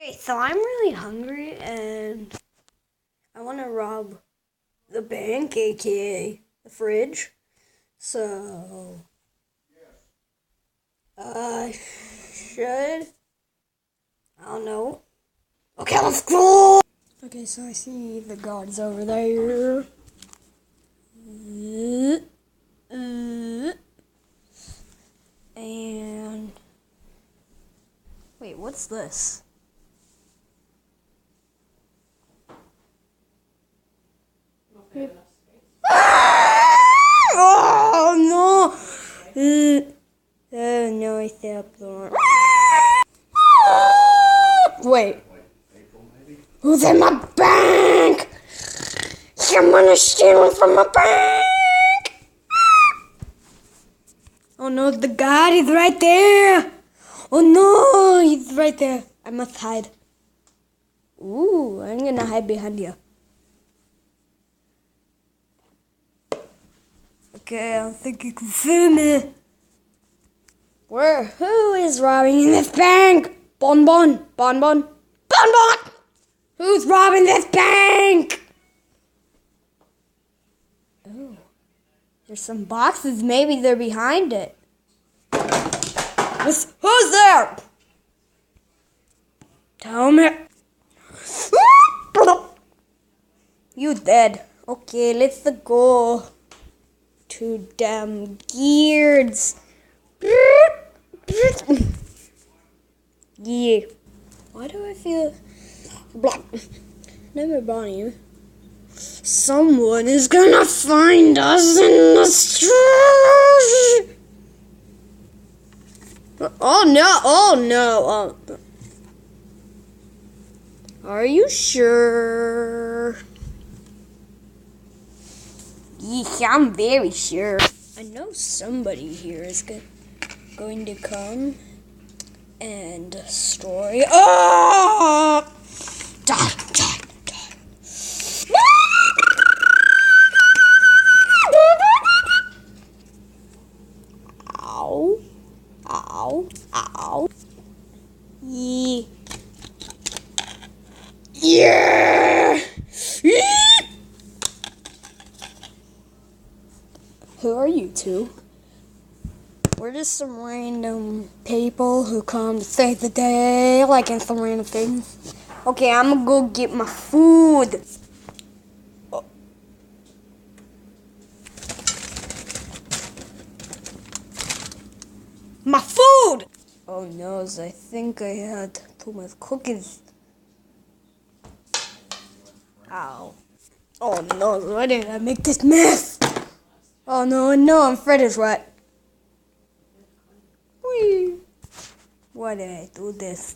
Okay, so I'm really hungry and I want to rob the bank, aka the fridge. So I should. I don't know. Okay, let's go. Okay, so I see the guards over there. And wait, what's this? Oh no! Oh no, I stepped on. Wait. Who's in my bank? Someone is stealing from my bank! Oh no, the guard is right there! Oh no, he's right there. I must hide. Ooh, I'm gonna hide behind you. Okay, I don't think you can see me. Who is robbing in this bank? Bon. Who's robbing this bank? Oh, there's some boxes. Maybe they're behind it. Who's there? Tell me. You dead. Okay, let's go to them gears. Yeah. Why do I feel never Bonnie? Someone is gonna find us in the street. Oh no. Are you sure? Yes, I'm very sure. I know somebody here is going to come and destroy. Oh! Die. Ow. Yeah. Who are you two? We're just some random people who come to save the day, like in some random things. Okay, I'm gonna go get my food. Oh. My food! Oh no, I think I had too much cookies. Ow. Oh no, why did I make this mess? Oh no, I'm Fred is wet. Whee! Why did I do this?